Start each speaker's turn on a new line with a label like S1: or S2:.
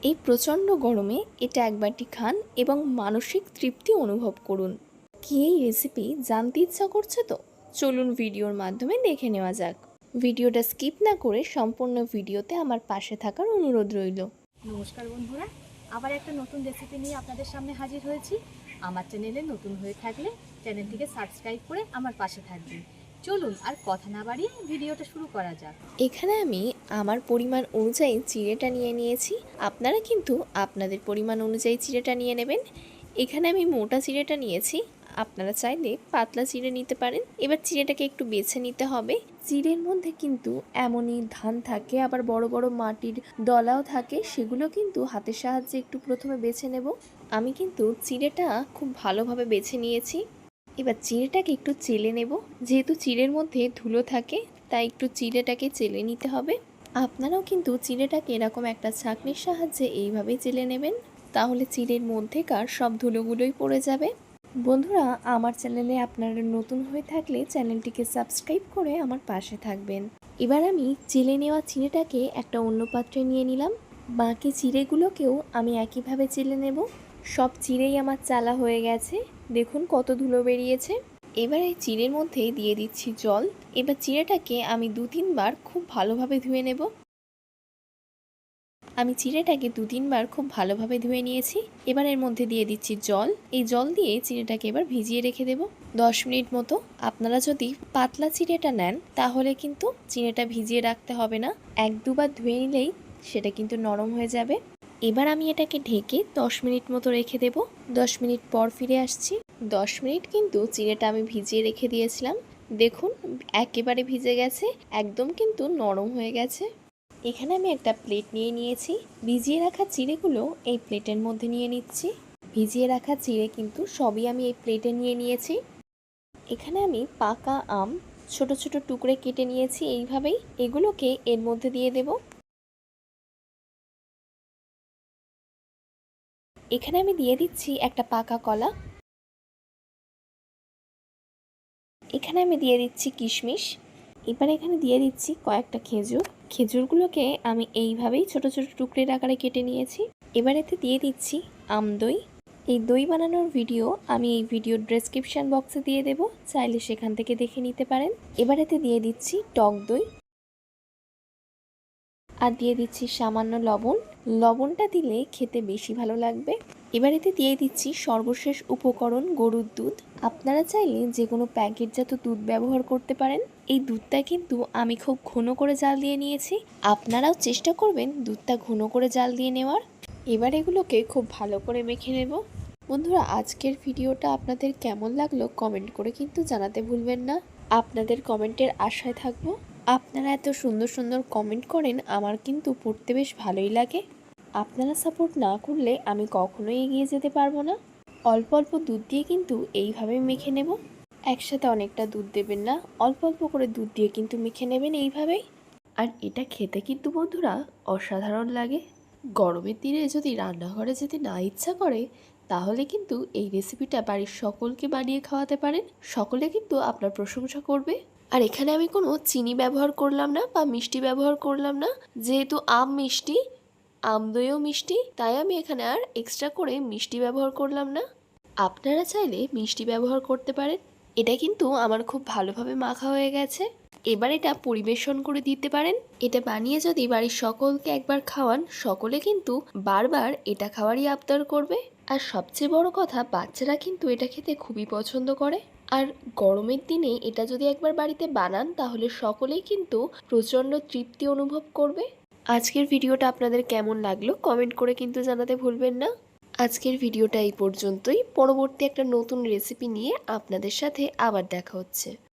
S1: এই প্রচণ্ড গরমে এটা একবারটি খান এবং মানসিক তৃপ্তি অনুভব করুন। কি এই রেসিপি জানতে ইচ্ছা করছে তো? চলুন ভিডিওর মাধ্যমে দেখে নেওয়া যাক। ভিডিওটা স্কিপ না করে সম্পূর্ণ ভিডিওতে আমার পাশে থাকার অনুরোধ রইল।
S2: নমস্কার বন্ধুরা, আবার একটা নতুন রেসিপি নিয়ে আপনাদের সামনে হাজির হয়েছি। আমার চ্যানেলে নতুন হয়ে থাকলে চ্যানেলটিকে সাবস্ক্রাইব করে আমার পাশে থাকবেন। চলুন আর কথা না বাড়িয়ে ভিডিওটা শুরু করা যাক।
S1: এখানে আমি আমার পরিমাণ অনুযায়ী চিড়েটা নিয়ে নিয়েছি। আপনারা কিন্তু আপনাদের পরিমাণ অনুযায়ী চিড়েটা নিয়ে নেবেন। এখানে আমি মোটা চিড়েটা নিয়েছি, আপনারা চাইলে পাতলা চিড়ে নিতে পারেন। এবার চিড়েটাকে একটু বেছে নিতে হবে। চিড়ের মধ্যে কিন্তু এমনই ধান থাকে, আবার বড় বড় মাটির দলাও থাকে, সেগুলো কিন্তু হাতের সাহায্যে একটু প্রথমে বেছে নেব। আমি কিন্তু চিড়েটা খুব ভালোভাবে বেছে নিয়েছি। এবার চিড়েটাকে একটু চেলে নেব। যেহেতু চিড়ের মধ্যে ধুলো থাকে, তাই একটু চিড়েটাকে চেলে নিতে হবে। আপনারাও কিন্তু চিড়েটাকে এরকম একটা ছাঁকনির সাহায্যে এইভাবেই চেলে নেবেন, তাহলে চিড়ের মধ্যেকার সব ধুলোগুলোই পড়ে যাবে। বন্ধুরা, আমার চ্যানেলে আপনারা নতুন হয়ে থাকলে চ্যানেলটিকে সাবস্ক্রাইব করে আমার পাশে থাকবেন। এবার আমি চেলে নেওয়া চিড়েটাকে একটা অন্য পাত্রে নিয়ে নিলাম। বাকি চিড়েগুলোকেও আমি একইভাবে চেলে নেব। সব চিড়েই আমার চালা হয়ে গেছে, দেখুন কত ধুলো বেরিয়েছে। এবার এই চিড়ের মধ্যে দিয়ে দিচ্ছি জল। এবার চিড়েটাকে আমি 2-3 বার খুব ভালোভাবে ধুয়ে নেব। আমি চিড়েটাকে 2-3 বার খুব ভালোভাবে ধুয়ে নিয়েছি। এবার এর মধ্যে দিয়ে দিচ্ছি জল। এই জল দিয়ে চিড়েটাকে এবার ভিজিয়ে রেখে দেব 10 মিনিট মতো। আপনারা যদি পাতলা চিড়েটা নেন তাহলে কিন্তু চিড়েটা ভিজিয়ে রাখতে হবে না, 1-2 বার ধুয়ে নিলেই সেটা কিন্তু নরম হয়ে যাবে। এবার আমি এটাকে ঢেকে 10 মিনিট মতো রেখে দেব। 10 মিনিট পর ফিরে আসছি। 10 মিনিট কিন্তু চিড়েটা আমি ভিজিয়ে রেখে দিয়েছিলাম। দেখুন একেবারে ভিজে গেছে, একদম কিন্তু নরম হয়ে গেছে। এখানে আমি একটা প্লেট নিয়ে নিয়েছি। ভিজিয়ে রাখা চিড়েগুলো এই প্লেটের মধ্যে নিয়ে নিচ্ছি। ভিজিয়ে রাখা চিড়ে কিন্তু সবই আমি এই প্লেটে নিয়ে নিয়েছি। এখানে আমি পাকা আম ছোট ছোট টুকরে কেটে নিয়েছি এইভাবেই। এগুলোকে এর মধ্যে দিয়ে দেব। এখানে আমি দিয়ে দিচ্ছি একটা পাকা কলা। এখানে আমি দিয়ে দিচ্ছি কিশমিশ। এবার এখানে দিয়ে দিচ্ছি কয়েকটা খেজুর। খেজুরগুলোকে আমি এইভাবেই ছোট ছোট টুকরের আকারে কেটে নিয়েছি। এবার এতে দিয়ে দিচ্ছি আমদই। এই দই বানানোর ভিডিও আমি এই ভিডিওর ডেসক্রিপশন বক্সে দিয়ে দেব, চাইলে সেখান থেকে দেখে নিতে পারেন। এবার এতে দিয়ে দিচ্ছি টক দই আর দিয়ে দিচ্ছি সামান্য লবণ। লবণটা দিলে খেতে বেশি ভালো লাগবে। এবার এতে দিয়ে দিচ্ছি সর্বশেষ উপকরণ, গরুর দুধ। আপনারা চাইলে যে কোনো প্যাকেটজাত দুধ ব্যবহার করতে পারেন। এই দুধটা কিন্তু আমি খুব ঘন করে জাল দিয়ে নিয়েছি, আপনারাও চেষ্টা করবেন দুধটা ঘন করে জাল দিয়ে নেওয়ার। এবার এগুলোকে খুব ভালো করে মেখে নেব। বন্ধুরা, আজকের ভিডিওটা আপনাদের কেমন লাগলো কমেন্ট করে কিন্তু জানাতে ভুলবেন না। আপনাদের কমেন্টের আশায় থাকবো। আপনারা এত সুন্দর সুন্দর কমেন্ট করেন, আমার কিন্তু পড়তে বেশ ভালোই লাগে। আপনারা সাপোর্ট না করলে আমি কখনোই এগিয়ে যেতে পারবো না। অল্প অল্প দুধ দিয়ে কিন্তু এইভাবে মেখে নেব। একসাথে অনেকটা দুধ দেবেন না, অল্প অল্প করে দুধ দিয়ে কিন্তু মেখে নেবেন এইভাবেই। আর এটা খেতে কিন্তু বন্ধুরা অসাধারণ লাগে। গরমের দিনে যদি রান্নাঘরে যেতে না ইচ্ছা করে, তাহলে কিন্তু এই রেসিপিটা বাড়ির সকলকে বানিয়ে খাওয়াতে পারেন। সকলে কিন্তু আপনার প্রশংসা করবে। আর এখানে আমি কোনো চিনি ব্যবহার করলাম না বা মিষ্টি ব্যবহার করলাম না। যেহেতু আম মিষ্টি, আমদইও মিষ্টি, তাই আমি এখানে আর এক্সট্রা করে মিষ্টি ব্যবহার করলাম না। আপনারা চাইলে মিষ্টি ব্যবহার করতে পারেন। এটা কিন্তু আমার খুব ভালোভাবে মাখা হয়ে গেছে। এবার এটা পরিবেশন করে দিতে পারেন। এটা বানিয়ে যদি বাড়ির সকলকে একবার খাওয়ান, সকলে কিন্তু বারবার এটা খাওয়ারই আবদার করবে। আর সবচেয়ে বড় কথা, বাচ্চারা কিন্তু এটা খেতে খুবই পছন্দ করে। আর গরমের দিনে এটা যদি একবার বাড়িতে বানান, তাহলে সকলেই কিন্তু প্রচণ্ড তৃপ্তি অনুভব করবে। আজকের ভিডিওটা আপনাদের কেমন লাগলো কমেন্ট করে কিন্তু জানাতে ভুলবেন না। আজকের ভিডিওটা এই পর্যন্তই। পরবর্তী একটা নতুন রেসিপি নিয়ে আপনাদের সাথে আবার দেখা হচ্ছে।